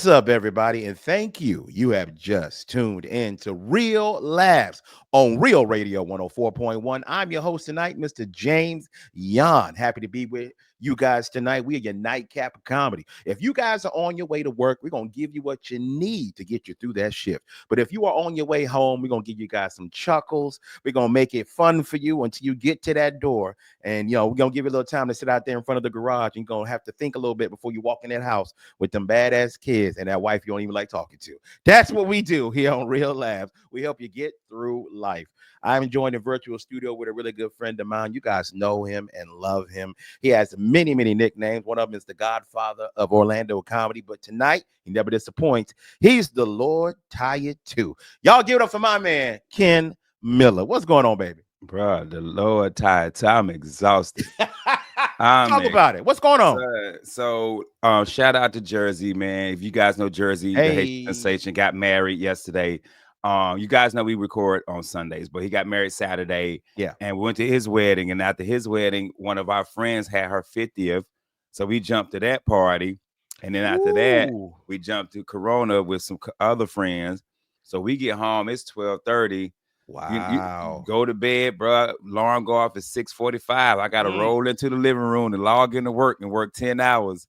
What's up, everybody? And thank you. You have just tuned in to Real Laughs on Real Radio 104.1. I'm your host tonight, Mr. James Yan. Happy to be with you guys tonight. We are your nightcap of comedy. If you guys are on your way to work, we're going to give you what you need to get you through that shift. But if you are on your way home, we're going to give you guys some chuckles. We're going to make it fun for you until you get to that door. And, we're going to give you a little time to sit out there in front of the garage. And you're going to have to think a little bit before you walk in that house with them badass kids and that wife you don't even like talking to. That's what we do here on Real Labs. We help you get through life. I'm joined in virtual studio with a really good friend of mine. You guys know him and love him. He has many, many nicknames. One of them is the Godfather of Orlando comedy. But tonight, he never disappoints. He's the Lord Tired too. Y'all give it up for my man, Ken Miller. What's going on, baby? Bro, the Lord Tired. I'm exhausted. Talk about it. What's going on? So shout out to Jersey, man. If you guys know Jersey, the Haitian sensation got married yesterday. You guys know we record on Sundays, but he got married Saturday. Yeah. And we went to his wedding. And after his wedding, one of our friends had her 50th. So we jumped to that party. And then after that, we jumped to Corona with some other friends. So we get home. It's 12:30. Wow. You go to bed, bro. Alarm go off at 6:45. I got to roll into the living room and log into work and work 10 hours.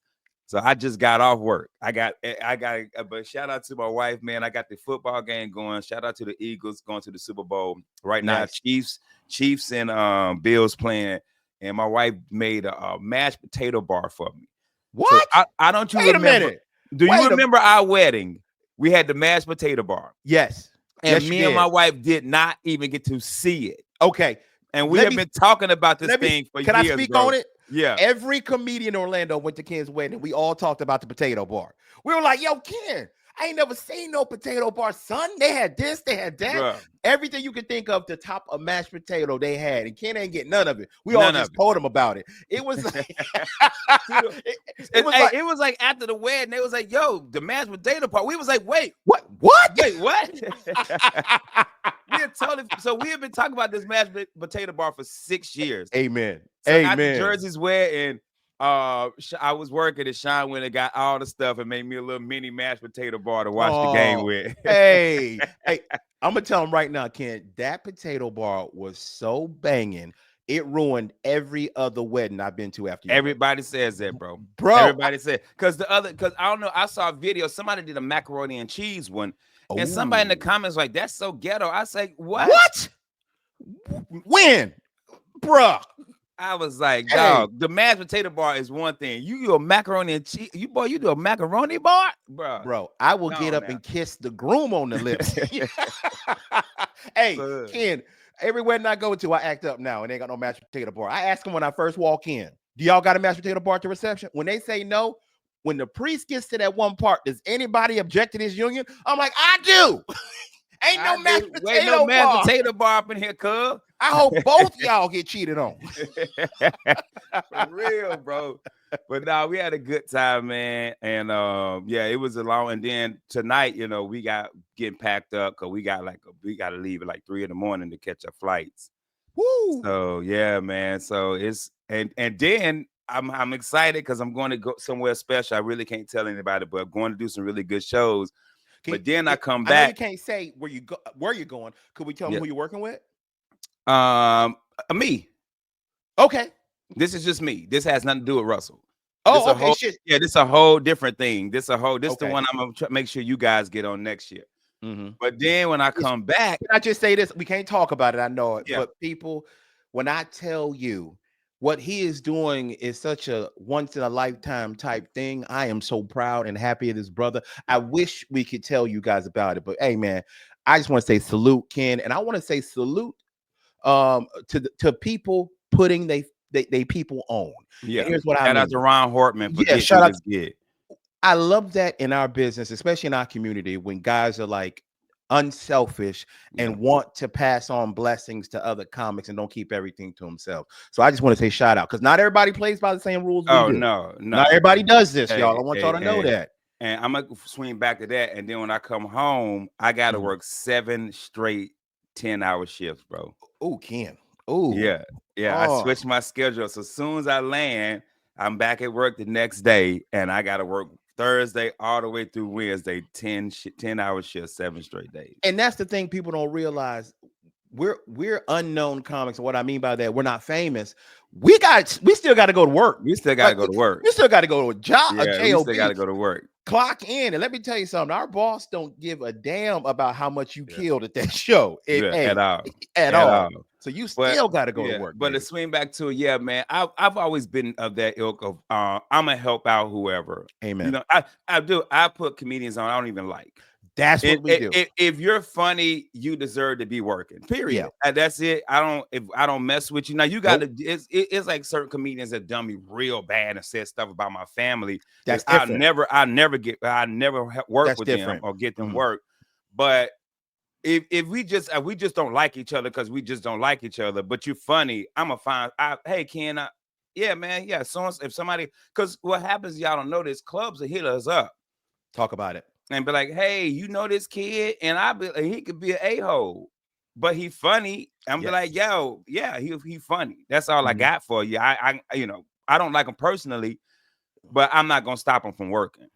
So I just got off work. But shout out to my wife, man. I got the football game going. Shout out to the Eagles going to the Super Bowl right now. Chiefs and Bills playing. And my wife made a mashed potato bar for me. What? So I don't you Wait remember? a minute. Do you remember our wedding? We had the mashed potato bar. Yes. And yes, me and my wife did not even get to see it. Okay. And we have been talking about this thing for years. Can I speak on it? Yeah. Every comedian in Orlando went to Ken's wedding. We all talked about the potato bar. We were like, yo, Ken, I ain't never seen no potato bar, son. They had this, they had that. Bruh. Everything you could think of the top of mashed potato they had. And Ken ain't get none of it. We all just told him about it. It was like, it was like after the wedding, they was like, yo, the mashed potato part. We was like, wait. What? Wait, what? We have been talking about this mashed potato bar for 6 years. Amen. So after Jersey's wedding, I was working and Sean went and got all the stuff and made me a little mini mashed potato bar to watch the game with. hey, I'm gonna tell him right now, Ken, that potato bar was so banging. It ruined every other wedding I've been to after you. Everybody says that, bro. Everybody said because I don't know. I saw a video. Somebody did a macaroni and cheese one, and somebody in the comments like, "That's so ghetto." I say, "What? What? When, bruh?" I was like, dog, the mashed potato bar is one thing. You do a macaroni and cheese. You do a macaroni bar, bro. I will get up and kiss the groom on the lips. Hey, Ken. Every wedding I go to, I act up now and they ain't got no mashed potato bar. I ask them when I first walk in, do y'all got a mashed potato bar at the reception? When they say no, when the priest gets to that one part, does anybody object to this union? I'm like, I do. Ain't no mashed potato bar up in here, cuz. I hope both y'all get cheated on. For real, bro. But no, we had a good time, man. And it was a long. And then tonight, we got getting packed up because we got to leave at like 3 a.m. to catch our flights. Woo! So yeah, man. So it's and then I'm excited because I'm going to go somewhere special. I really can't tell anybody, but I'm going to do some really good shows. I come back. I know you can't say where you're going. Could we tell them who you're working with? Me. Okay. This is just me. This has nothing to do with Russell. Oh, okay. This is a whole different thing. This the one I'm gonna make sure you guys get on next year. Mm-hmm. But then when I come back, can I just say this? We can't talk about it. I know it, but people, when I tell you what he is doing is such a once in a lifetime type thing. I am so proud and happy of this brother. I wish we could tell you guys about it, but hey, man, I just want to say salute, Ken, and I want to say salute to people putting they people on. Yeah, and here's what I mean. Shout out to Ron Hortman. Yeah, shout out. I love that in our business, especially in our community, when guys are like unselfish and want to pass on blessings to other comics and don't keep everything to themselves. So I just want to say shout out because not everybody plays by the same rules. No. Not everybody does this, y'all. I want y'all to know that. And I'm gonna swing back to that. And then when I come home, I gotta work 7 straight 10-hour shifts, bro. Oh, Ken. Oh, yeah. I switched my schedule. So as soon as I land, I'm back at work the next day, and I gotta work Thursday all the way through Wednesday, 10-hour shifts, 7 straight days. And that's the thing people don't realize. We're unknown comics. And what I mean by that, we're not famous. We still got to go to work. We still got to go to work. We still got to go to a job, Yeah, a job. we still got to go to work. Clock in. And let me tell you something. Our boss don't give a damn about how much you killed at that show. At all. At all. So you still got to go to work. But to swing back to it, man, I've always been of that ilk of I'm gonna help out whoever. Amen. You know, I do. I put comedians on I don't even like. That's what we do. If you're funny, you deserve to be working. Period. Yeah. That's it. If I don't mess with you. Now you got to. It's like certain comedians that done me real bad and said stuff about my family. That's different. I never work with them or get them work. But if we just don't like each other because we just don't like each other. But you're funny. Hey Ken. Yeah, man. Yeah. So if somebody, because what happens, y'all don't know this. Clubs will hit us up. Talk about it. And be like, hey, you know this kid, and he could be an a-hole, but he funny. I'm be like, yo, yeah, he funny. That's all I got for you. I don't like him personally, but I'm not gonna stop him from working.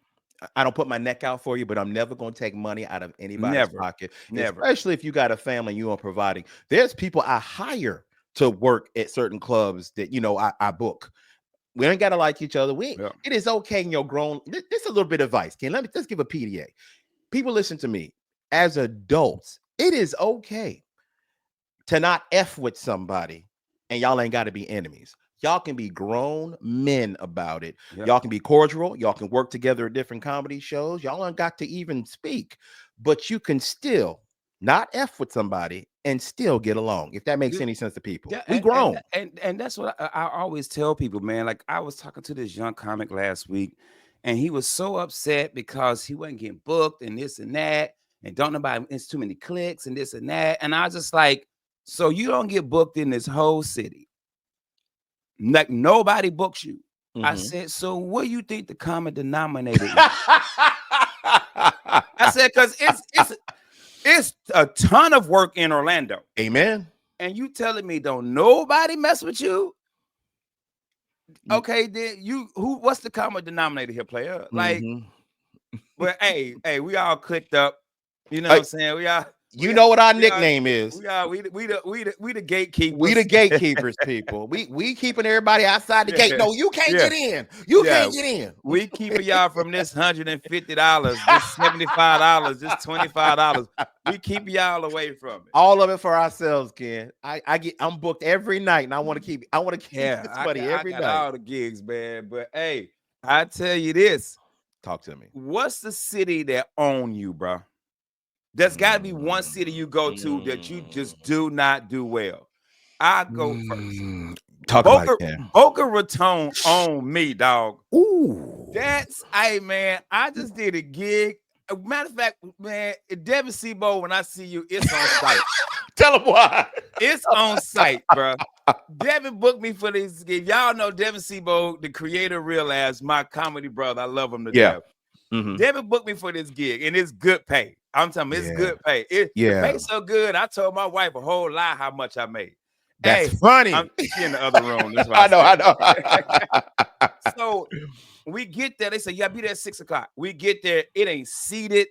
I don't put my neck out for you, but I'm never gonna take money out of anybody's pocket. Never, especially if you got a family and you are providing. There's people I hire to work at certain clubs that I book. We ain't gotta like each other. It is okay in your grown. This is a little bit of advice, Ken. Let's give a PDA. People listen to me. As adults, it is okay to not F with somebody, and y'all ain't got to be enemies. Y'all can be grown men about it. Yep. Y'all can be cordial. Y'all can work together at different comedy shows. Y'all ain't got to even speak, but you can still not F with somebody and still get along, if that makes any sense to people. We grown. And that's what I always tell people, man. Like, I was talking to this young comic last week, and he was so upset because he wasn't getting booked and this and that, and don't nobody, it's too many clicks and this and that. And I was just like, so you don't get booked in this whole city. Like, nobody books you. Mm-hmm. I said, so what do you think the common denominator is? I said, because it's a ton of work in Orlando. Amen. And you telling me don't nobody mess with you? Okay, then what's the common denominator here, player? Like, well, hey, we all clicked up. You know what I'm saying? We know what our nickname is. We the gatekeepers. We the gatekeepers, people. We keeping everybody outside the gate. No, you can't get in. You can't get in. We keeping y'all from this $150, this $75, this $25. We keep y'all away from it. All of it for ourselves, Ken. I'm booked every night, and I want to keep this money every night. All the gigs, man. But hey, I tell you this. Talk to me. What's the city that own you, bro? There's got to be one city you go to that you just do not do well. I go first. Talk about it, Ken. Boca Raton on me, dog. Ooh. Man, I just did a gig. Matter of fact, man, Devin Sebo, when I see you, it's on site. Tell him why. It's on site, bro. Devin booked me for this gig. Y'all know Devin Sebo, the creator of Real Ass, my comedy brother. I love him to death. Mm-hmm. Devin booked me for this gig, and it's good pay. I'm telling you, it's good pay. The pay's so good. I told my wife a whole lie how much I made. That's funny. I'm in the other room. That's I know. So we get there. They say, yeah, be there at 6:00. We get there. It ain't seated.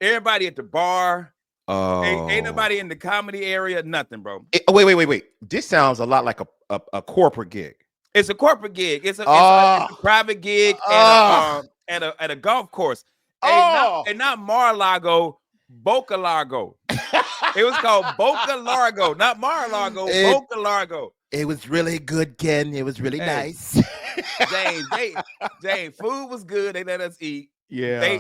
Everybody at the bar. Ain't nobody in the comedy area. Nothing, bro. Wait. This sounds a lot like a corporate gig. It's a corporate gig. It's a private gig at a golf course. And not Mar-a-Lago, Boca Largo. It was called Boca Largo, not Mar-a-Lago, Boca Largo. It was really good, Ken. It was really nice. James, food was good. They let us eat. Yeah.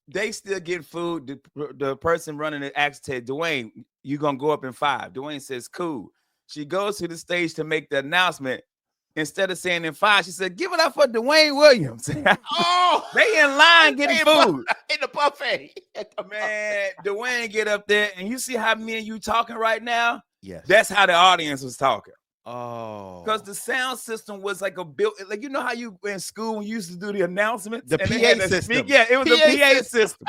They still get food. The person running it asked Dwayne, you gonna go up in 5? Dwayne says, cool. She goes to the stage to make the announcement. Instead of saying in 5, she said, give it up for Dwayne Williams. They in line getting food. In the buffet. Man, Dwayne get up there, and you see how me and you talking right now? Yes. That's how the audience was talking. Oh. Because the sound system was like a built, like, you know how you in school when you used to do the announcements? The PA system. Yeah, it was a PA system.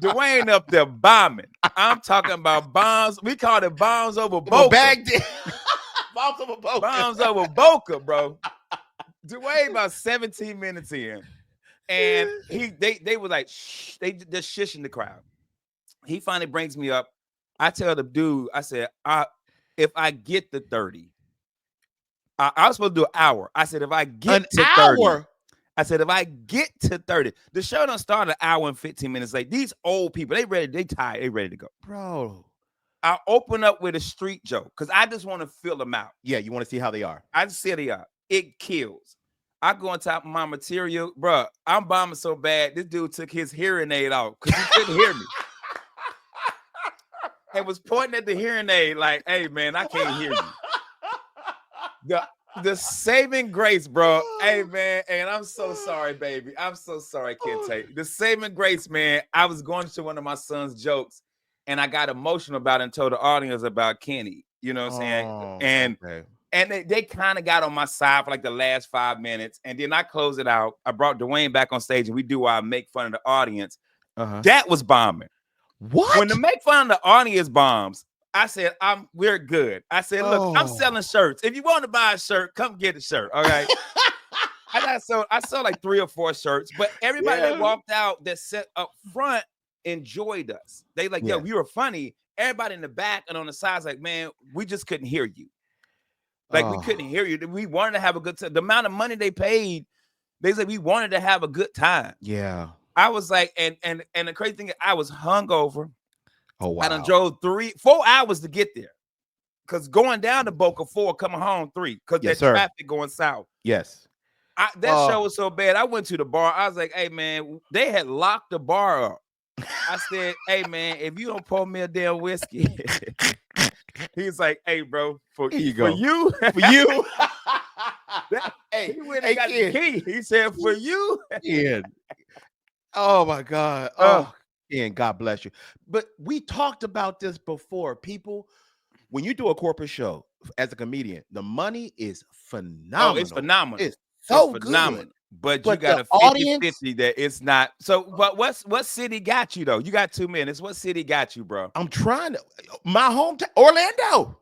Dwayne up there bombing. I'm talking about bombs. We called it bombs over Boca. Bombs over Boca, bro. Dwayne about 17 minutes in. And they were like, shh, they just shushing the crowd. He finally brings me up. I tell the dude, I said, if I get the 30, I was supposed to do an hour. I said, if I get An to 30, hour. I said, if I get to 30, the show don't start an hour and 15 minutes late. These old people, they tired, they ready to go. Bro. I open up with a street joke because I just want to fill them out. Yeah, you want to see how they are. I just see they are. It kills. I go on top of my material, bro. I'm bombing so bad. This dude took his hearing aid out because he couldn't hear me. And was pointing at the hearing aid like, hey, man, I can't hear you. The saving grace, bro. Hey, man, and I'm so sorry, baby. I'm so sorry, Kente. The saving grace, man, I was going to one of my son's jokes, and I got emotional about it and told the audience about Kenny. You know what I'm saying? And they kind of got on my side for like the last 5 minutes. And then I closed it out. I brought Dwayne back on stage and we do our make fun of the audience. That was bombing. What? When the make fun of the audience bombs, I said, we're good. I said, look, I'm selling shirts. If you want to buy a shirt, come get a shirt. All right. I sold like 3 or 4 shirts, but everybody that walked out that sat up front enjoyed us. They like, yo, you were funny. Everybody in the back and on the sides, like, man, we just couldn't hear you. Like, we couldn't hear you. We wanted to have a good time. The amount of money they paid, they said we wanted to have a good time. Yeah. I was like, and the crazy thing is I was hungover. Oh, wow. I done drove 4 hours to get there. Because going down to Boca 4, coming home 3. Because that traffic going south. Yes. That show was so bad. I went to the bar. I was like, hey, man, they had locked the bar up. I said, hey, man, if you don't pour me a damn whiskey. He's like, hey, bro, for you. For you. Hey, he went and got the key. He said, for you. Yeah. Oh, my God. Oh, and God bless you. But we talked about this before. People, when you do a corporate show as a comedian, the money is phenomenal. Oh, it's phenomenal. It's so phenomenal. Good. But you got a 50-50 that it's not. So what city got you, though? You got 2 minutes. What city got you, bro? I'm trying to. My hometown, Orlando.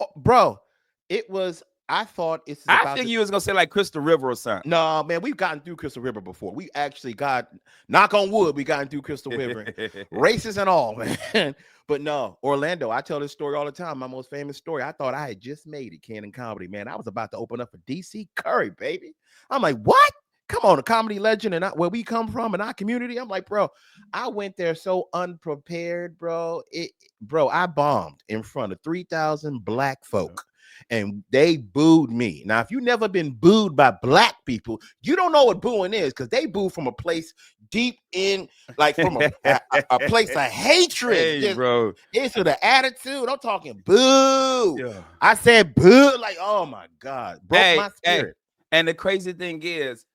Oh, bro, it was. I thought it's. I think you was gonna say like Crystal River or something. No, man, we've gotten through Crystal River before. We actually got, knock on wood, we gotten through Crystal River, races and all, man. But no, Orlando. I tell this story all the time. My most famous story. I thought I had just made it, Cannon Comedy, man. I was about to open up for DC Curry, baby. I'm like, what? Come on, a comedy legend, and where we come from in our community. I'm like, bro, I went there so unprepared, bro. Bro, I bombed in front of 3,000 black folk. And they booed me. Now, if you've never been booed by black people, you don't know what booing is, because they boo from a place deep in, like from a place of hatred. Hey, bro. It's to the attitude. I'm talking boo. Yeah. I said boo, like, oh my God. Broke my spirit. And the crazy thing is,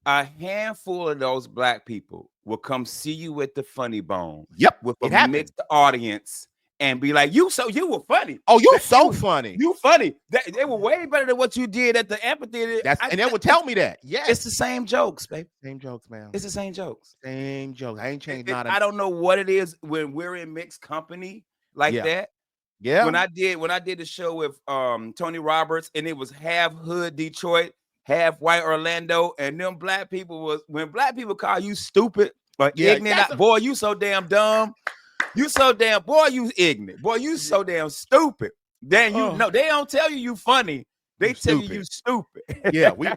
a handful of those black people will come see you at the Funny Bone. Yep. With a mixed audience. And be like, you were funny. Oh, you so funny. You funny. They were way better than what you did at the amphitheater. And they would tell me that. Yes. It's the same jokes, baby. Same jokes, man. It's the same jokes. Same jokes. I ain't changed nothing. I don't know what it is when we're in mixed company like that. Yeah. When I did the show with Tony Roberts, and it was half hood Detroit, half white Orlando, and them black people when black people call you stupid or ignorant, boy, you so damn dumb. You so damn, boy, you ignorant. Boy, you so damn stupid. Then you know, they don't tell you funny. They tell you stupid. Yeah, we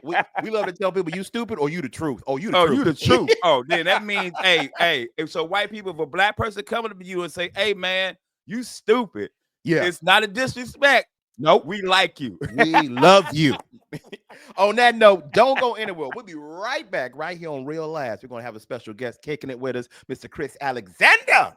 love to tell people you stupid or you the truth. Oh, you the truth. You the truth. Oh, then that means, hey. If so white people, if a black person coming to you and say, hey, man, you stupid. Yeah. It's not a disrespect. Nope. We like you. We love you. On that note, don't go anywhere. We'll be right back right here on Real Laughs. We're going to have a special guest kicking it with us, Mr. Chris Alexander.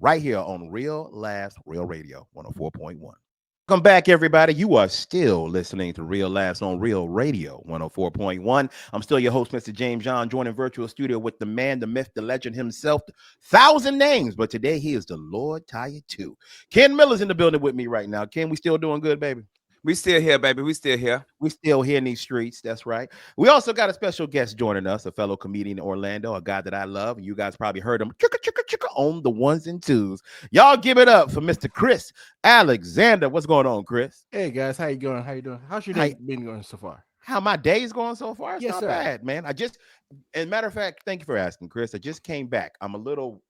Right here on Real Laughs, Real Radio 104.1. Welcome back, everybody. You are still listening to Real Laughs on Real Radio 104.1. I'm still your host, Mr. James John, joining virtual studio with the man, the myth, the legend himself, 1,000 names. But today he is the Lord Tire 2. Ken Miller's in the building with me right now. Ken, we still doing good, baby? We still here, baby. We still here. We still here in these streets. That's right. We also got a special guest joining us, a fellow comedian in Orlando, a guy that I love. You guys probably heard him on the ones and twos. Y'all give it up for Mr. Chris Alexander. What's going on, Chris? Hey, guys. How you going? How you doing? How's your day been going so far? How my day's going so far? It's Yes, not sir. bad, man. And matter of fact, thank you for asking, Chris. I just came back. I'm a little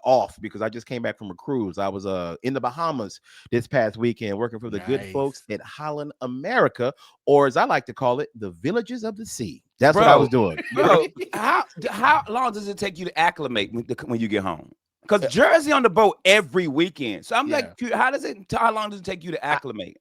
off because I just came back from a cruise. I was in the Bahamas this past weekend working for the good folks Nice. at Holland America, or as I like to call it, the Villages of the Sea. That's what I was Bro, doing. bro, how long does it take you to acclimate when you get home? Because Uh, Jersey on the boat every weekend. So I'm Yeah. like, how long does it take you to acclimate?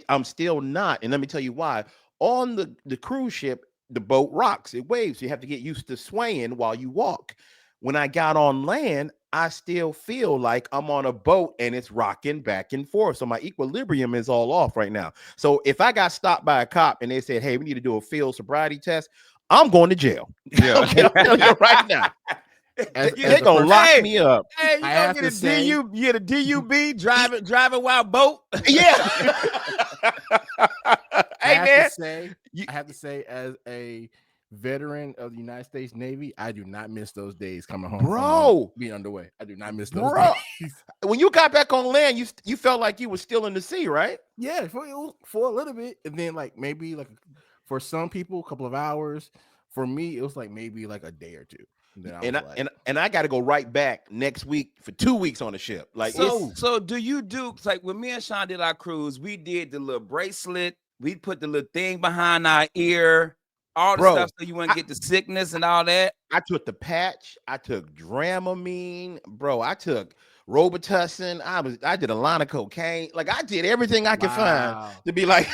I'm still not, and let me tell you why. On the cruise ship, the boat rocks, it waves. You have to get used to swaying while you walk. When I got on land, I still feel like I'm on a boat and it's rocking back and forth. So my equilibrium is all off right now. So if I got stopped by a cop and they said, "Hey, we need to do a field sobriety test," I'm going to jail. Yeah. Okay, I'm telling you right now. They're gonna lock me up. Hey, you I gonna have get to a say- DU, you get a DUB driving while boat? Yeah. Hey man, I have to say, as a veteran of the United States Navy, I do not miss those days coming home Bro. from being underway. I do not miss those Bro. days. When you got back on land, you felt like you were still in the sea, right? Yeah, for a little bit, and then like maybe like for some people, a couple of hours. For me, it was like maybe like a day or two. And then And I got to go right back next week for 2 weeks on the ship. Like, so do you do it's like when me and Sean did our cruise? We did the little bracelet. We put the little thing behind our ear, all the Bro, stuff so you wouldn't get the sickness and all that. I took the patch. I took Dramamine, bro. I took Robitussin. I did a line of cocaine. Like I did everything I could find to be like,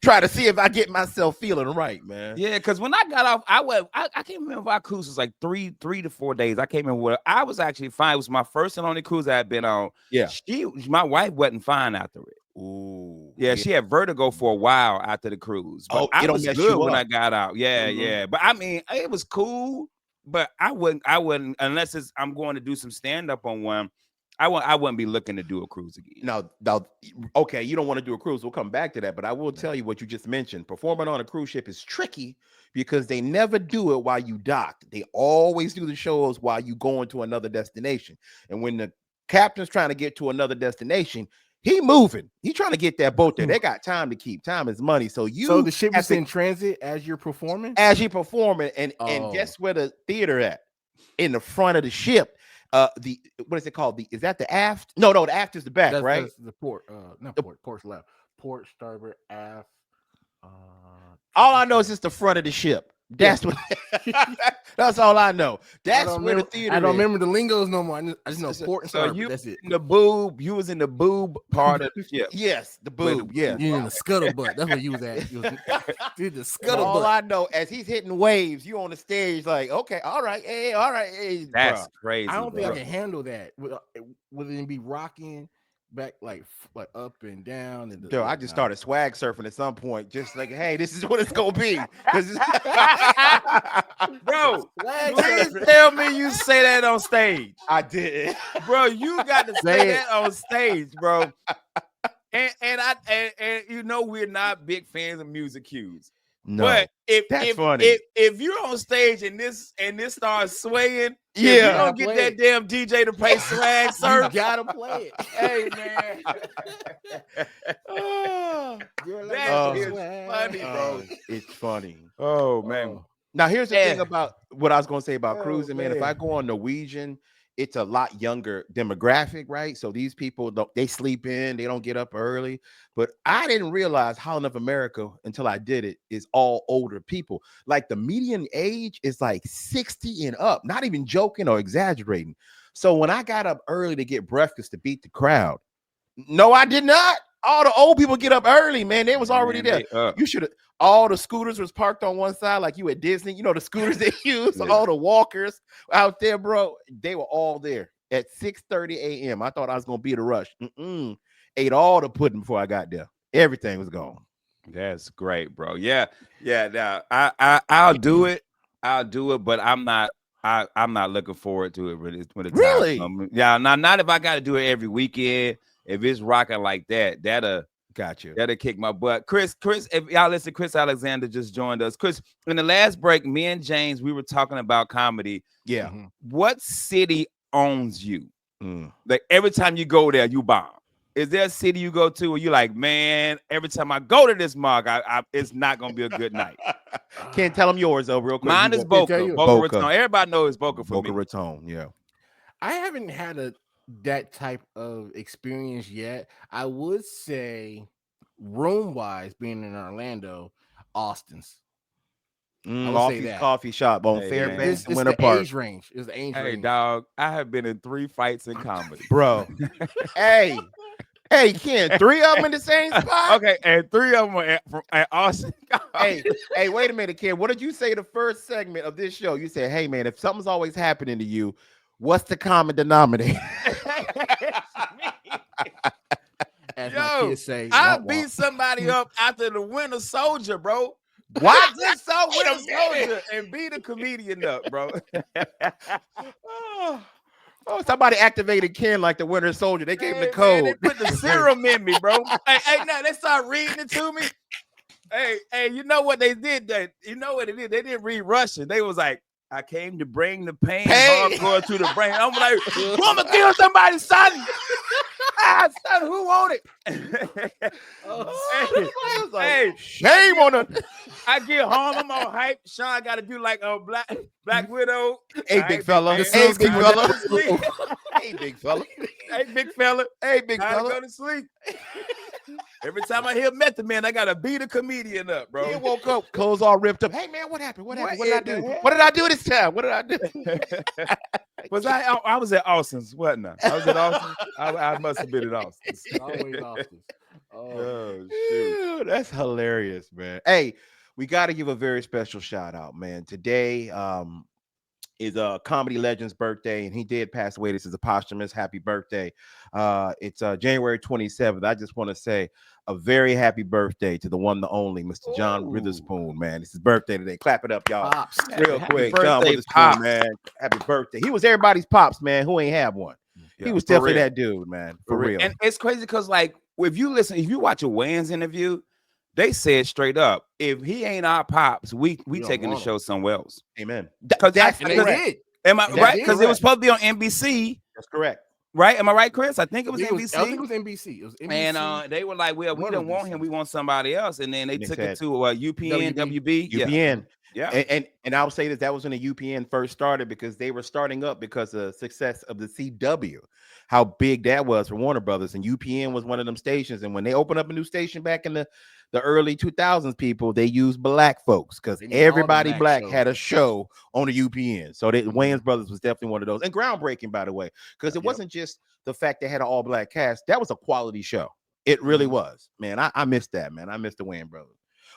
try to see if I get myself feeling right, man. Yeah, because when I got off, I can't remember if our cruise was like three to 4 days. I can't remember what I was actually fine. It was my first and only cruise I had been on. Yeah. My wife wasn't fine after it. Ooh. Yeah, she had vertigo for a while after the cruise. But I was good when I got out. Yeah, yeah. But I mean, it was cool. But I wouldn't unless I'm going to do some stand-up on one. I wouldn't be looking to do a cruise again. Now, okay, you don't want to do a cruise. We'll come back to that, but I will tell you what you just mentioned. Performing on a cruise ship is tricky because they never do it while you dock. They always do the shows while you going to another destination. And when the captain's trying to get to another destination, he moving. He trying to get that boat there. They got time to keep. Time is money. So the ship is in transit as you're performing? As you're performing, and guess where the theater at? In the front of the ship. The what is it called? Is that the aft? No, the aft is the back, right? That's the port. Port's left. Port, starboard, aft. All I know is it's the front of the ship. That's what. That's all I know. That's where the theater. I don't remember the lingos no more. I just know port and starboard. That's it. In the boob. You was in the boob part of the ship. Yes, the boob. Yeah, you in the scuttlebutt. That's where you was at. Dude, the scuttlebutt. All I know, as he's hitting waves, you on the stage like, okay, all right, hey, all right, hey. That's crazy. I don't think I can handle that. Would it be rocking back like up and down? And I just started swag surfing at some point, just like, hey, this is what it's gonna be. Bro, please tell me you say that on stage. I did, bro. You got to say that on stage, bro. And you know we're not big fans of music cues. No, but that's funny. If you're on stage and this starts swaying, yeah, you don't get that damn DJ to play swag surf. You gotta play it. Hey man, that is funny, bro. It's funny. Oh man. Now here's the thing about what I was going to say about cruising, man. If I go on Norwegian, it's a lot younger demographic, right? So these people, they sleep in, they don't get up early. But I didn't realize Holland of America until I did it is all older people. Like the median age is like 60 and up, not even joking or exaggerating. So when I got up early to get breakfast to beat the crowd, no, I did not. All the old people get up early, man. They was already there. You should have. All the scooters was parked on one side, like you at Disney. You know the scooters they use. All the walkers out there, bro. They were all there at 6:30 a.m. I thought I was gonna be at a rush. Ate all the pudding before I got there. Everything was gone. That's great, bro. Yeah. Now I'll do it. But I'm not looking forward to it when the really. Time comes. Yeah. Not if I got to do it every weekend. If it's rocking like that, that'll kick my butt. Chris, if y'all listen, Chris Alexander just joined us. Chris, in the last break, me and James, we were talking about comedy. Yeah. What city owns you? Like every time you go there, you bomb. is there a city you go to where you like, man, every time I go to this mug, it's not gonna be a good night? Can't tell them yours though, real quick. Mine You is go- Boca. you. Boca Boca. Raton. Everybody knows Boca for Boca me. Raton. Yeah. I haven't had that type of experience yet. I would say, room wise, being in Orlando, Austin's. I would Off say his that. coffee shop on Hey, Fairbanks It's and Winter the Park. age range. It's the age Hey, range. dog, I have been in 3 fights in comedy. Bro. Hey, Ken, 3 of them in the same spot. Okay, and 3 of them are at Austin. Hey, wait a minute, Ken. What did you say the first segment of this show? You said, hey, man, if something's always happening to you, what's the common denominator? As my kids say, I womp beat womp. somebody up after the Winter Soldier, bro. What? I just saw Wait a Winter Soldier and beat a comedian up, bro. Oh, somebody activated Ken like the Winter Soldier. They gave him the Man, code. they put the serum in me, bro. hey, now they start reading it to me. Hey, you know what they did? You know what it is? They didn't read Russian. They was like, I came to bring the pain hardcore to the brain. I'm like, you want to kill somebody, son? Son, who want it? Hey, shame on them. I get home, I'm all hype. Sean got to do like a Black Widow. Hey, big fella. Hey, big fella. Hey, big fella. Hey, big fella. Hey, big I fella. go to sleep. Every time I hear Method Man, I gotta beat a comedian up, bro. He woke up, clothes all ripped up. Hey man, what happened? What happened? What did I do? hell? What did I do this time? What did I do? I was at Austin's, wasn't I? I was at Austin. I must have been at Austin's. Always Austin's. Oh shoot. Ew, that's hilarious, man. Hey, we got to give a very special shout out, man. Today is a comedy legend's birthday, and he did pass away. This is a posthumous happy birthday. It's January 27th. I just want to say a very happy birthday to the one, the only, Mr. John Witherspoon, man. It's his birthday today. Clap it up, y'all. Pops. Real Happy quick. birthday, John Witherspoon, Pops. man. Happy birthday. He was everybody's pops, man, who ain't have one. Yeah, He was for definitely real. that dude, man. For real. And it's crazy because, like, if you watch a Wayans interview, they said straight up, if he ain't our pops, we don't taking the want him. show somewhere else. Amen. Because That's And they correct. did. Am I That right? is Because it was supposed to be on NBC, That's correct. right? Am I right, Chris? I think it was I think NBC. it was NBC. It was NBC. And they were like, well, we One don't of want these him. We want somebody else. And then they And they took said it to UPN, WB. UPN. Yeah. And I'll say that was when the UPN first started because they were starting up because of the success of the CW, how big that was for Warner Brothers. And UPN was one of them stations. And when they opened up a new station back in the early 2000s, people, they used black folks because They need all the everybody black shows. had a show on the UPN. So Wayans Brothers was definitely one of those. And groundbreaking, by the way, because it wasn't just the fact they had an all black cast. That was a quality show. It really was, man. I missed that, man. I missed the Wayans Brothers.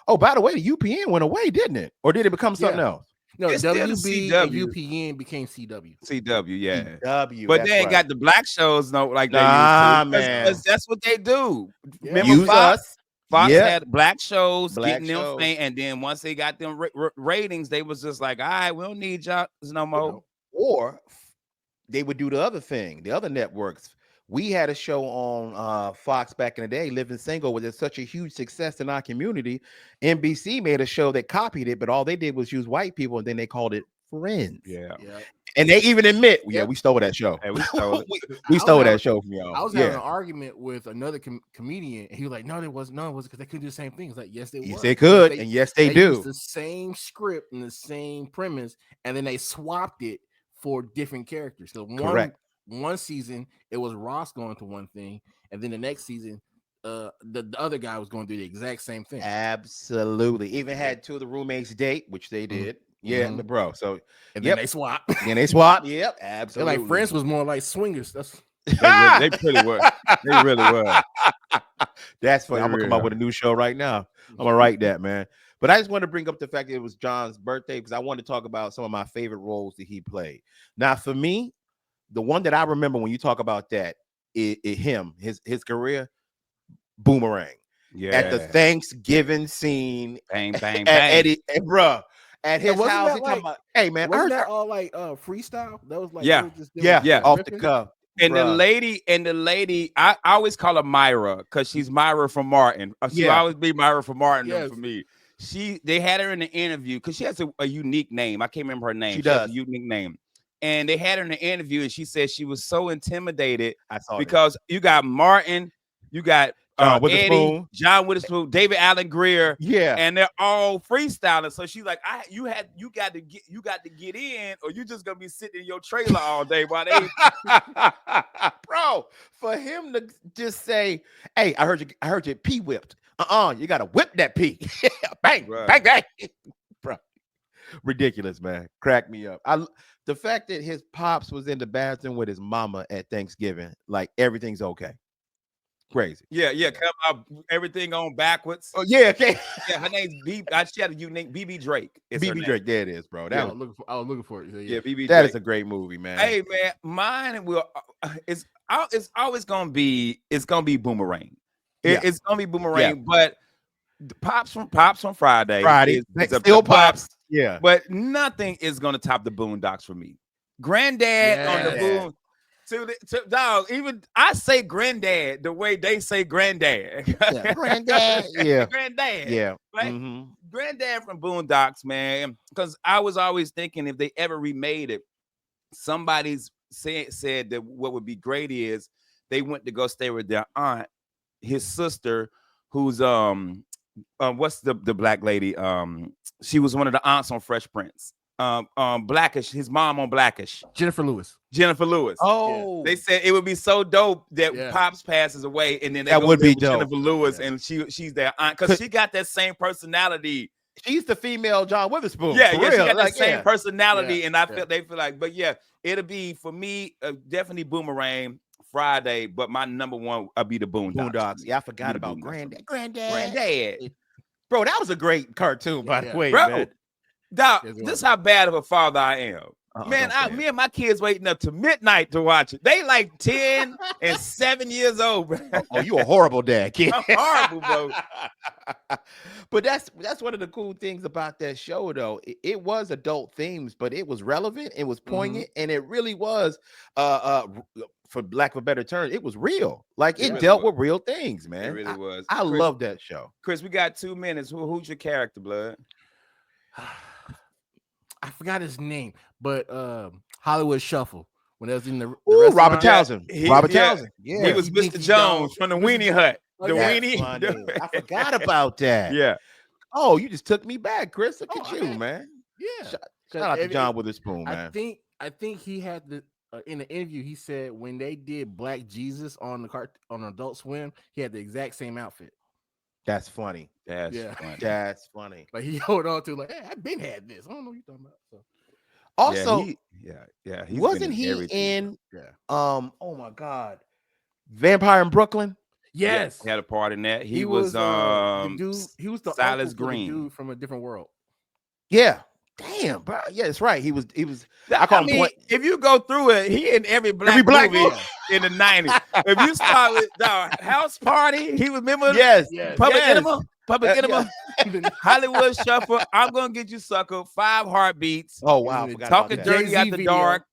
Oh, by the way, the UPN went away, didn't it? Or did it become something else? No, It's still the WB and CW. UPN became CW. CW, yeah. CW, But that's they ain't right. got the black shows like they Nah, used to. 'Cause man. that's what they do. Yeah. Remember Use Fox? us. Fox Yeah. had black shows, Black getting them shows. fame, and then once they got them ratings, they was just like, all right, we don't need y'all no more. Or they would do the other thing, the other networks. We had a show on Fox back in the day, Living Single, was such a huge success in our community. NBC made a show that copied it, but all they did was use white people, and then they called it Friends. Yeah. And they even admit, yeah, Yep. we stole that show. Hey, we stole it. we I stole was that having- show from y'all. I was having an Yeah, argument with another comedian, and he was like, "No, there was because they couldn't do the same thing." It's like, yes, they yes, was. they could, Because and yes, they used do. the same script and the same premise, and then they swapped it for different characters. So Correct. one season it was Ross going to one thing, and then the next season, the other guy was going to do the exact same thing. Absolutely. Even had two of the roommates date, which they did. Yeah, Mhm. bro. So And Yep. then they swap. then they swap. Yep, They're absolutely. like Friends was more like swingers. That's They pretty were. They really were. That's funny. For I'm gonna come up real. with a new show right now. I'm gonna write that, man. But I just want to bring up the fact that it was John's birthday because I want to talk about some of my favorite roles that he played. Now, for me, the one that I remember when you talk about that is his career, Boomerang. Yeah. At the Thanksgiving scene bang, bang, at bang. Eddie, bruh, at his wasn't house. that He talking like- about, hey man, I wasn't heard that that. all like freestyle? That was like Yeah. they were just Yeah. Off the riffing? cuff. And the bruh. lady, I always call her Myra because she's Myra from Martin. She'll Yeah. always be Myra from Martin Yes. for me. They had her in the interview because she has a unique name. I can't remember her name. She Has does. a unique name. And they had her in the interview, and she said she was so intimidated I saw because you got Martin, you got John Eddie, Witherspoon. John Witherspoon, David Allen Greer, Yeah. and they're all freestyling. So she's like, you got to get in, or you just gonna be sitting in your trailer all day while they. Bro, for him to just say, "Hey, I heard you pee whipped. You gotta whip that pee." Bang, Right. bang, bang. Bro, ridiculous, man. Crack me up. The fact that his pops was in the bathroom with his mama at Thanksgiving, like everything's okay. Crazy. Yeah, come out everything on backwards. Oh yeah, okay. Yeah, her name's B. She had a unique BB Drake. BB Drake, there it is, bro. I was looking for it. Yeah, BB that Drake. is a great movie, man. Hey man, mine will. It's always gonna be. It's gonna be Boomerang. It's gonna be Boomerang, but the Pops from Friday. Friday, is still Pops. Yeah, but nothing is gonna top the Boondocks for me. Granddad on the Boon. Dog, even I say granddad the way they say granddad. Granddad. Yeah. Granddad. Yeah. Right? Granddad from Boondocks, man. Because I was always thinking if they ever remade it, somebody's said that what would be great is they went to go stay with their aunt, his sister, who's what's the black lady? She was one of the aunts on Fresh Prince. Blackish, his mom on Blackish. Jennifer Lewis. Oh, they said it would be so dope that Pops passes away, and then that would be dope. Jennifer Lewis, and she's their aunt because she got that same personality. She's the female John Witherspoon. Yeah, she got that same personality, and they feel like, but yeah, it'll be for me definitely Boomerang Friday, but my number one will be the Boondocks. Yeah, I forgot about Granddad. Bro, that was a great cartoon, by the way, bro. Man. Dog, this is how bad of a father I am. Man, me and my kids waiting up to midnight to watch it. They like 10 and 7 years old, bro. Oh, you a horrible dad, kid. I'm horrible, bro. But that's one of the cool things about that show, though. It was adult themes, but it was relevant, it was poignant, and it really was for lack of a better term, it was real. Like it really dealt with real things, man. It really was. I love that show. Chris, we got 2 minutes. Who's your character, blood? I forgot his name, but Hollywood Shuffle when I was in the Robert Townsend. Robert Townsend. Yeah, he was Mr. Jones from the Weenie Hut. The Weenie. I forgot about that. Yeah. Oh, you just took me back, Chris. Look at you, man. Yeah. Shout out to John Witherspoon, man. I think he had the in the interview. He said when they did Black Jesus on Adult Swim, he had the exact same outfit. That's funny. That's funny. Like he held on to like, hey, I've been had this. I don't know what you're talking about. So. Also, wasn't he in? Oh my God, Vampire in Brooklyn? Yes, he had a part in that. He was the dude. He was the Silas Green, dude from a different world. Yeah. Damn, bro. Yeah, that's right. He was. I call him. If you go through it, he in every black movie in the 90s. If you start with House Party, he was remember. Yes. Public Enema. Hollywood Shuffle. I'm gonna get you, sucker. 5 Heartbeats. Oh wow. Talking Dirty After Dark.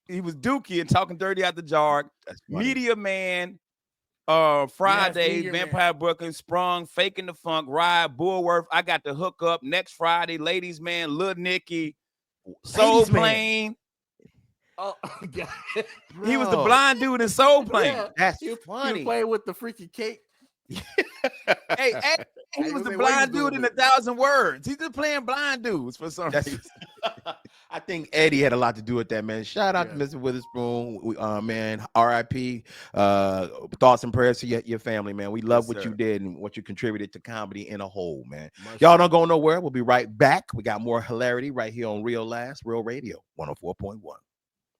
He was Dookie and Talking Dirty After Dark. Media Man. Friday, Vampire Brooklyn, Sprung, Faking the Funk, Ride, Bullworth. I got the hook up next Friday. Ladies Man, Lil Nicky, Soul Plane. Oh, God. He was the blind dude in Soul Plane. Yeah. That's funny. He played with the freaky cake. Hey, he was the blind dude in 1,000 Words. He's just playing blind dudes for some reason. I think Eddie had a lot to do with that, man. Shout out to Mr. Witherspoon, man. R.I.P. Thoughts and prayers to your family, man. We love what you did and what you contributed to comedy in a whole, man. Y'all don't go nowhere. We'll be right back. We got more hilarity right here on Real Laughs, Real Radio 104.1.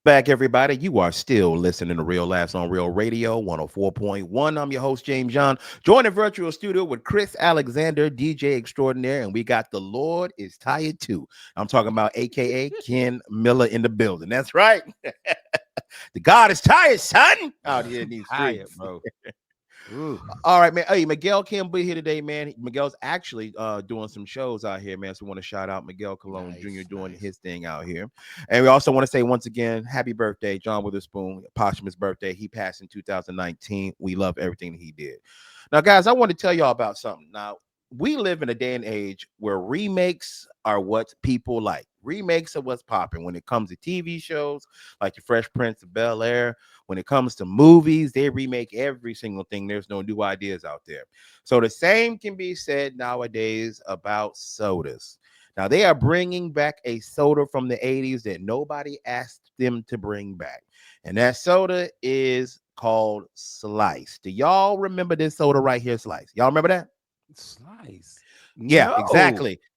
Back, everybody. You are still listening to Real Laughs on Real Radio 104.1. I'm your host, James John. Join the virtual studio with Chris Alexander, DJ extraordinaire, and we got the Lord is Tired Too. I'm talking about AKA Ken Miller in the building. That's right. The God is tired, son. Out here in these streets, bro. All right, man. Hey, Miguel can't be here today, man. Miguel's actually doing some shows out here, man. So we want to shout out Miguel Colon Jr. doing his thing out here. And we also want to say once again, happy birthday, John Witherspoon, posthumous birthday. He passed in 2019. We love everything that he did. Now, guys, I want to tell y'all about something. Now, we live in a day and age where remakes are what people like. remakes of what's popping when it comes to TV shows like the Fresh Prince of Bel-Air. When it comes to movies, they remake every single thing. There's no new ideas out there. So the same can be said nowadays about sodas. Now they are bringing back a soda from the 80s that nobody asked them to bring back. And that soda is called Slice. Do y'all remember this soda right here, Slice? Y'all remember that? Slice. Yeah, No.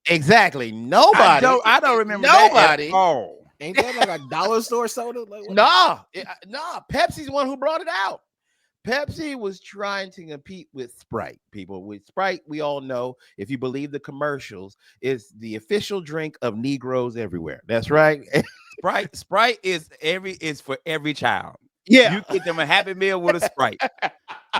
exactly. Nobody. I don't remember nobody. that at all. Ain't that like a dollar store soda? Like, what? Nah, Pepsi's the one who brought it out. Pepsi was trying to compete with Sprite. People, with Sprite, we all know, if you believe the commercials, is the official drink of Negroes everywhere. That's right. Sprite is for every child. Yeah, You get them a Happy Meal with a Sprite. I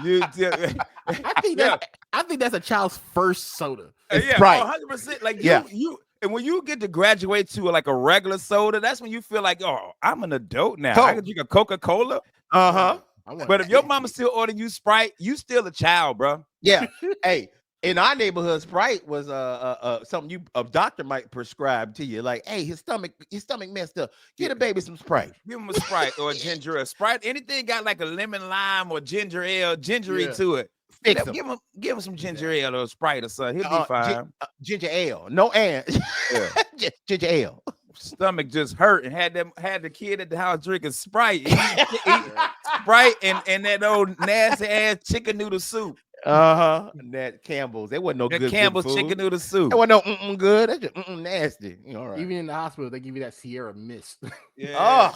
think that's a child's first soda. It's Sprite. 100%. Like you, and when you get to graduate to like a regular soda, that's when you feel like, oh, I'm an adult now. I can drink a Coca-Cola. But if your mama still ordering you Sprite, you still a child, bro. Yeah. Hey, in our neighborhood, Sprite was something a doctor might prescribe to you. Like, hey, his stomach messed up. Get a baby some Sprite. Give him a Sprite or a ginger ale. Sprite, anything got like a lemon lime or ginger ale, gingery to it. Give him some ginger ale or Sprite or something. He'll be fine. Ginger ale, no and ginger ale. Stomach just hurt and had the kid at the house drinking Sprite. Sprite and that old nasty ass chicken noodle soup. That Campbell's. They wasn't no good. Campbell's chicken noodle soup. It wasn't no good. That's just nasty. All right. Even in the hospital, they give you that Sierra Mist. Yeah.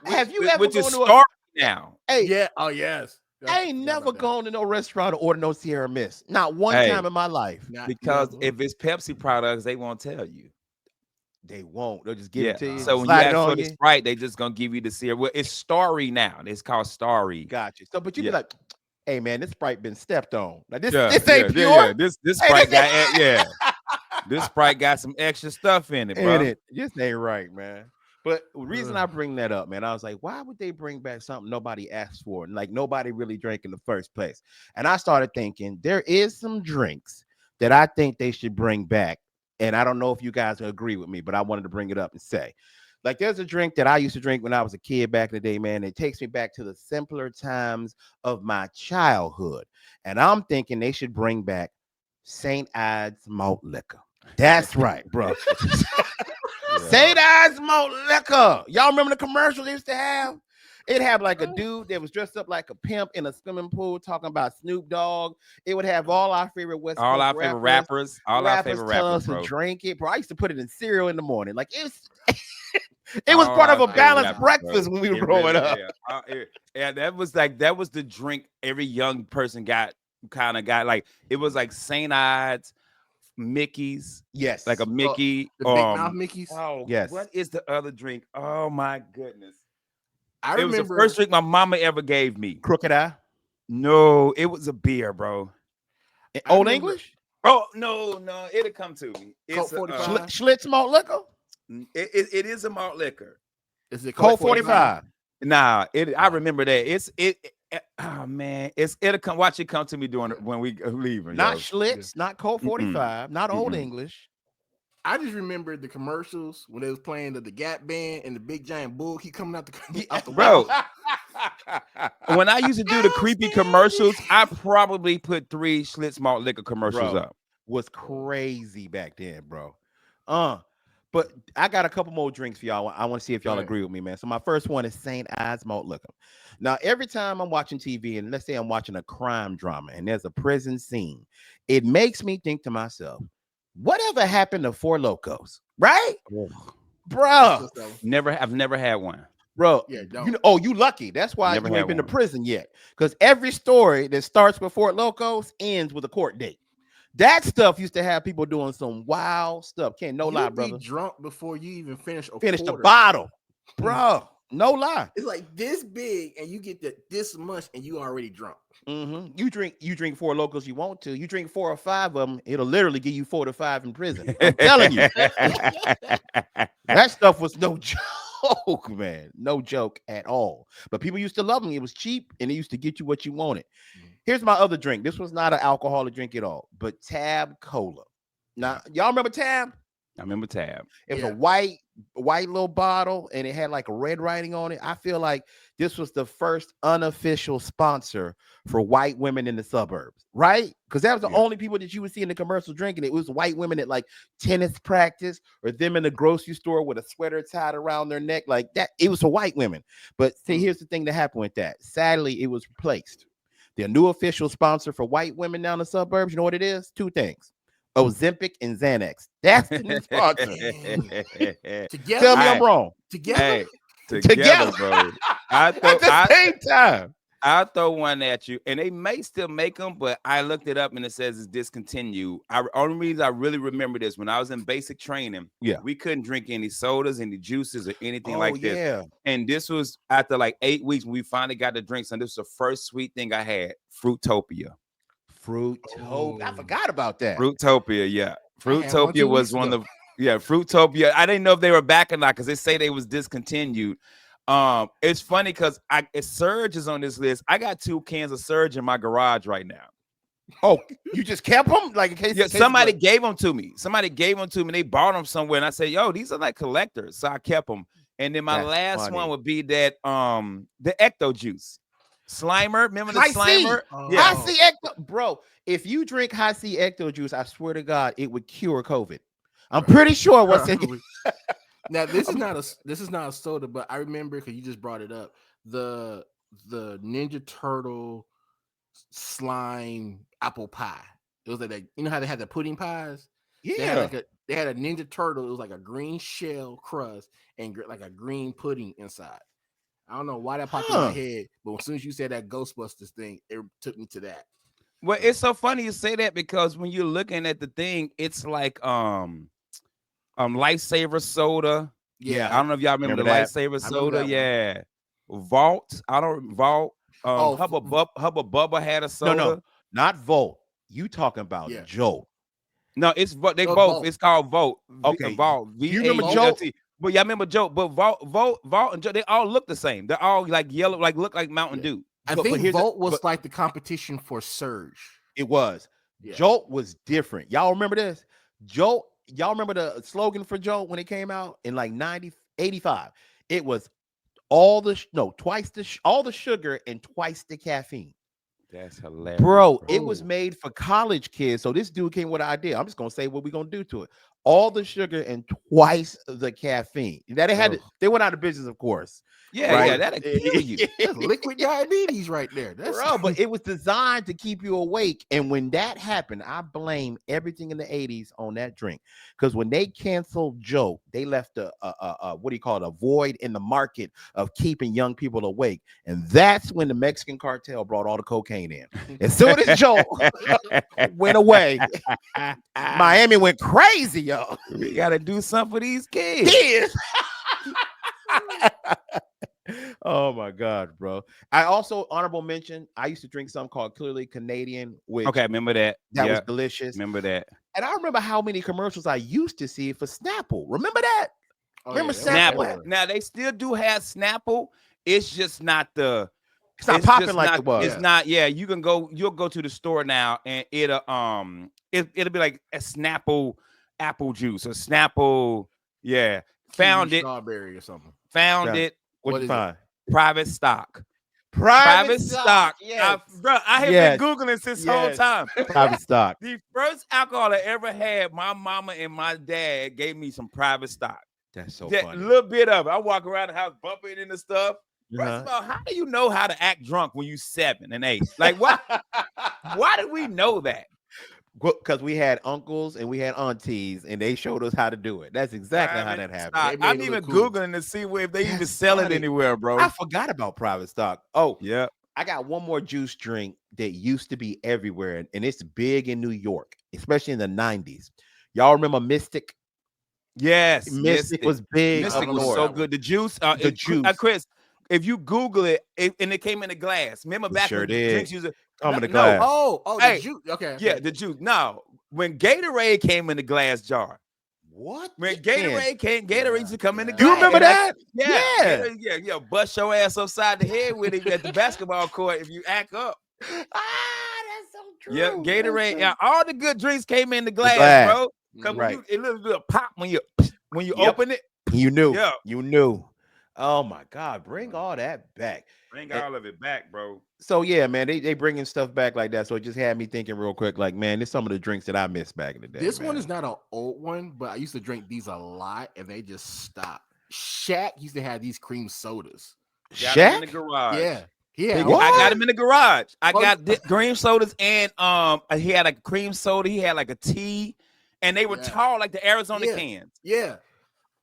Have you ever which gone is to starting now? Hey, yeah. Oh yes. I ain't never gone to no restaurant to order no Sierra Mist. Not one time in my life. Because if it's Pepsi products, they won't tell you. They won't. They'll just give it to you. So when you ask for the Sprite, they just gonna give you the Sierra. Well, it's Starry now. It's called Starry. Gotcha. So, but you be like, hey man, this Sprite been stepped on. Like this ain't pure. Yeah. This Sprite got this Sprite got some extra stuff in it, bro. This ain't right, man. But the reason I bring that up, man, I was like, why would they bring back something nobody asked for? Like nobody really drank in the first place. And I started thinking there is some drinks that I think they should bring back. And I don't know if you guys agree with me, but I wanted to bring it up and say, like, there's a drink that I used to drink when I was a kid back in the day, man. It takes me back to the simpler times of my childhood. And I'm thinking they should bring back St. Ides malt liquor. That's right, bro. St. Ides malt liquor. Y'all remember the commercial they used to have? It'd have like a dude that was dressed up like a pimp in a swimming pool talking about Snoop Dogg. It would have all our favorite West Coast rappers, to drink it, bro. I used to put it in cereal in the morning. Like it was part of a balanced breakfast when we were growing up. That was the drink every young person got. Like it was like St. Ides, Mickey's, yes, like a Mickey, the big mouth Mickey's. Oh, yes. What is the other drink? Oh my goodness. It was the first drink my mama ever gave me. Crooked Eye? No, it was a beer, bro. Old English? Oh, no, it'll come to me. It's Schlitz malt liquor? It is a malt liquor. Is it Colt 45? Nah, I remember that. Oh man, it'll come. Watch it come to me when we leaving. Not Schlitz, not Colt 45, not Old English. I just remember the commercials when they was playing the Gap Band and the big giant bull keep coming out the bro. When I used to do the creepy commercials, I probably put 3 Schlitz malt liquor commercials up. Was crazy back then, bro. But I got a couple more drinks for y'all. I want to see if y'all agree with me, man. So my first one is St. Ides malt liquor. Now, every time I'm watching TV, and let's say I'm watching a crime drama and there's a prison scene, it makes me think to myself, whatever happened to Four Locos, right? Bro, I've never had one. Bro, you lucky. That's why you ain't been to prison yet. Because every story that starts with Fort Locos ends with a court date. That stuff used to have people doing some wild stuff. Can't lie, brother. Be drunk before you even finish the bottle, bro. No lie. It's like this big, and you get this much, and you already drunk. You drink 4 Locos you want to. You drink 4 or 5 of them, it'll literally give you 4 to 5 in prison. I'm telling you. That stuff was no joke, man. No joke at all. But people used to love them. It was cheap, and it used to get you what you wanted. Here's my other drink. This was not an alcoholic drink at all, but Tab Cola. Now, y'all remember Tab? I remember Tab. It was a white white little bottle, and it had like a red writing on it. I feel like this was the first unofficial sponsor for white women in the suburbs, right? Because that was the only people that you would see in the commercial drinking. It was white women at like tennis practice or them in the grocery store with a sweater tied around their neck like that. It was for white women. But see, here's the thing that happened with that. Sadly, it was replaced. The new official sponsor for white women down the suburbs, you know what it is? Two things. Ozempic and Xanax. That's the new sponsor. Together, Tell me I'm wrong. together. Together, bro. At the same time. I'll throw one at you, and they may still make them, but I looked it up and it says it's discontinued. Only reason I really remember this, when I was in basic training, we couldn't drink any sodas, any juices, or anything like this. Yeah. And this was after like 8 weeks when we finally got to drink some. This was the first sweet thing I had, Fruitopia. I forgot about that. Fruitopia, yeah. Fruitopia was one of the Fruitopia. I didn't know if they were back or not because they say they was discontinued. It's funny because Surge is on this list. I got 2 cans of Surge in my garage right now. Oh, you just kept them? Like in case somebody gave them to me. Somebody gave them to me. They bought them somewhere, and I said, "Yo, these are like collectors." So I kept them. And then my last one would be that the Ecto Juice. Slimer, remember the Slimer? High C Ecto, bro. If you drink High C Ecto Juice, I swear to God, it would cure COVID. I'm pretty sure what's in it. Now this is not a soda, but I remember because you just brought it up. The Ninja Turtle slime apple pie. It was like you know how they had the pudding pies? Yeah. They had a Ninja Turtle. It was like a green shell crust and like a green pudding inside. I don't know why that popped in my head, but as soon as you said that Ghostbusters thing, it took me to that. Well, it's so funny you say that because when you're looking at the thing, it's like Lifesaver soda. Yeah, I don't know if y'all remember the Lifesaver soda. Yeah, Vault. I don't Vault. Hubba Bubba had a soda. No, not Volt. You talking about Jolt? No, it's they both. Volt. It's called Volt. Okay, Vault. You remember Jolt? But yeah, I remember Jolt. But Volt, and Jolt, they all look the same. They're all like yellow, like look like Mountain Dew. I think Volt was like the competition for Surge. It was. Yeah. Jolt was different. Y'all remember this? Jolt. Y'all remember the slogan for Jolt when it came out in like 85? It was all the sugar and twice the caffeine. That's hilarious, bro. It was made for college kids. So this dude came with an idea. I'm just gonna say what we're gonna do to it. All the sugar and twice the caffeine. That they went out of business, of course. Yeah, right? That'll kill you. Liquid diabetes right there. Bro, but it was designed to keep you awake. And when that happened, I blame everything in the 80s on that drink. Because when they canceled Joe, they left a void in the market of keeping young people awake. And that's when the Mexican cartel brought all the cocaine in. As soon as Joe went away, Miami went crazy, yo. We gotta do something for these kids. Oh my God, bro. I also honorable mention. I used to drink something called Clearly Canadian, which remember that. That was delicious. Remember that. And I remember how many commercials I used to see for Snapple. Remember that? Remember Snapple? Now they still do have Snapple. It's just not the. It's not popping like it was. It's not. Yeah, you'll go to the store now and it'll be like a Snapple apple juice or Snapple. Yeah, found it. Strawberry or something. Found it. What you find? Private stock. Private stock. Yes. Bro, I have been Googling this whole time. Private stock. The first alcohol I ever had, my mama and my dad gave me some private stock. That's so funny. A little bit of it. I walk around the house bumping into stuff. First of all, how do you know how to act drunk when you 7 and 8? Like, what? Why did we know that? Because we had uncles and we had aunties, and they showed us how to do it. That's exactly how that happened. I'm even Googling to see if they even sell it anywhere, bro. I forgot about private stock. Oh, yeah. I got one more juice drink that used to be everywhere, and it's big in New York, especially in the 90s. Y'all remember Mystic? Yes. Mystic was big. Mystic was so good. The juice. Chris, if you Google it, and it came in a glass. Remember back when drinks used to come in a glass. The juice. Okay. Yeah, the juice. No, when Gatorade came in the glass jar. What? When Gatorade used to come in the glass. You remember that? Yeah. Bust your ass upside the head with it at the basketball court if you act up. That's so true. Yeah, Gatorade. Yeah, all the good drinks came in the glass, bro. Because it literally do a pop when you open it. You knew. Yeah. You knew. Oh my God, bring Mhm. all that back. Bring And all of it back, bro. so yeah, man, they bringing stuff back like that. So it just had me thinking real quick, like, man, there's some of the drinks that I missed back in the day, This one man. is not an old one, but I used to drink these a lot, and they just stopped. Shaq used to have these cream sodas. Got him in the Shaq? garage. Yeah, yeah. I What? got him in the garage. I Oh, got cream sodas and he had like a cream soda. He had like a tea, and they were Yeah. tall like the Arizona Yeah. cans. Yeah,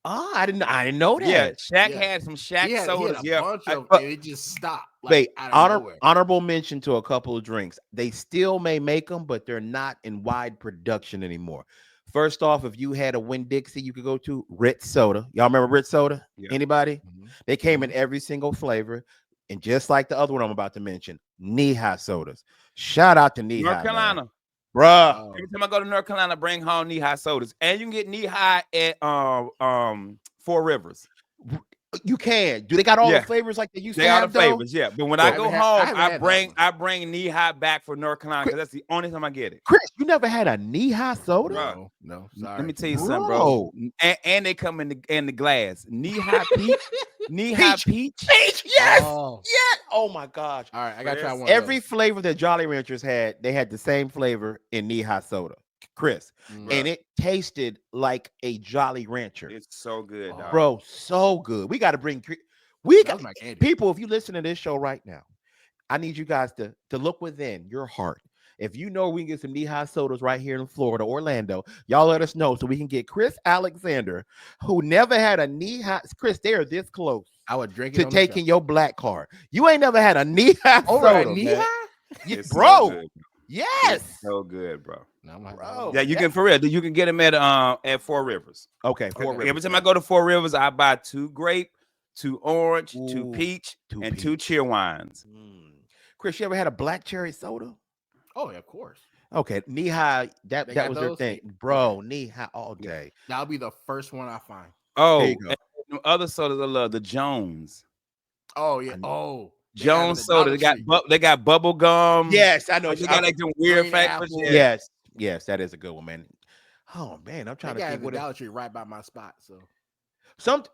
Oh, I didn't know that. Yeah, Shaq Yeah. had some Shaq he had sodas. a Yeah, bunch of, but- and it just stopped. Like Wait, out of nowhere. honorable mention to a couple of drinks. They still may make them, but they're not in wide production anymore. First off, if you had a Winn-Dixie, you could go to Ritz Soda. Y'all remember Ritz Soda? Yeah. Anybody? Mhm. They came in every single flavor. And just like the other one I'm about to mention, knee-high sodas. Shout out to knee-high, North Carolina. bruh. Oh, Every time I go to North Carolina, I bring home knee-high sodas, and you can get knee-high at Four Rivers. You can. Do they got all Yeah. the flavors like they used They to are have the though? flavors, yeah. But when I I go haven't had- I home, haven't had that I bring knee-high back for North Carolina because that's the only time I get it. Chris, you never had a knee-high soda? Bruh. no, Let sorry. me tell you something, bro. And they come in the glass. Knee-high peach, knee-high peach. Peach, yes. Oh, Yeah. Oh my gosh. all right. I got to try Chris, one. of Every those. flavor that Jolly Ranchers had, they had the same flavor in knee-high soda, Chris. Mm. And it tasted like a Jolly Rancher. It's so good, dog. Bro, so good. We got to bring we That got was my candy. people. If you listen to this show right now, I need you guys to look within your heart. If you know we can get some knee-high sodas right here in Florida, Orlando, y'all let us know so we can get Chris Alexander, who never had a knee-high. Chris, they are this close I would drink it to on taking your black card. You ain't never had a knee-high over soda, a knee man. high. It's Bro. so good. Yes. It's so good, bro. No, I'm not- Bro. Yeah, you can for real. You can get them at Four Rivers. Okay. Four Okay. Every time I go to Four Rivers, I buy 2 grape, 2 orange, 2 Ooh, peach, 2 and 2 peach. cheer wines. Chris, you ever had a black cherry soda? Oh, yeah, of course. Okay, knee high. That They that got was their those? thing, bro. Knee high all day. That'll be the first one I find. Oh, you go. and them other sodas I love, the Jones. Oh yeah. I know. Oh, they have it Jones at soda. Dollar They got they got bubble gum. Yes, I know. They got like some weird green factors. apple. Yeah. Yes, that is a good one, man. Oh man, I'm They trying to got think the what Dollar Tree right by my spot. So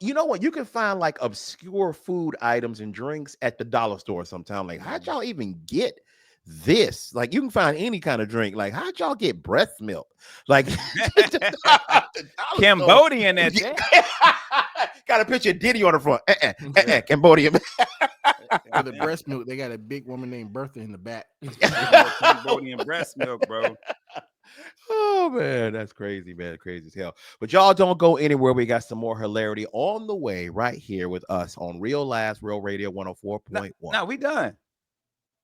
you know what, you can find like obscure food items and drinks at the dollar store sometimes. Like, how'd y'all even get this? Like, you can find any kind of drink. Like, how'd y'all get breast milk? Like the dollar store. Cambodian at that. Got a picture of Diddy on the front. Cambodian. for the breast milk, they got a big woman named Bertha in the back. Cambodian breast milk, bro. Oh man, that's crazy, man. Crazy as hell. But y'all don't go anywhere. We got some more hilarity on the way right here with us on Real Last Real Radio 104.1. No, we done.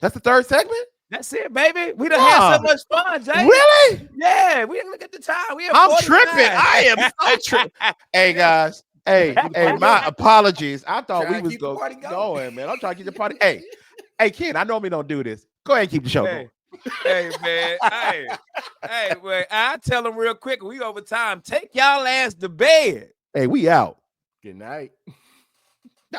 That's the third segment? That's it, baby. We done had so much fun, Jay. Really? Yeah, we didn't look at the time. We have I'm 49. tripping. I am so tripping. Hey guys. Hey, my apologies. I thought Trying we to was keep the party going, man. I'm trying to keep the party. Hey, Ken, I normally don't do this. Go ahead and keep the show going. Hey, man. Hey, well, I tell them real quick. We over time. Take y'all ass to bed. Hey, we out. Good night.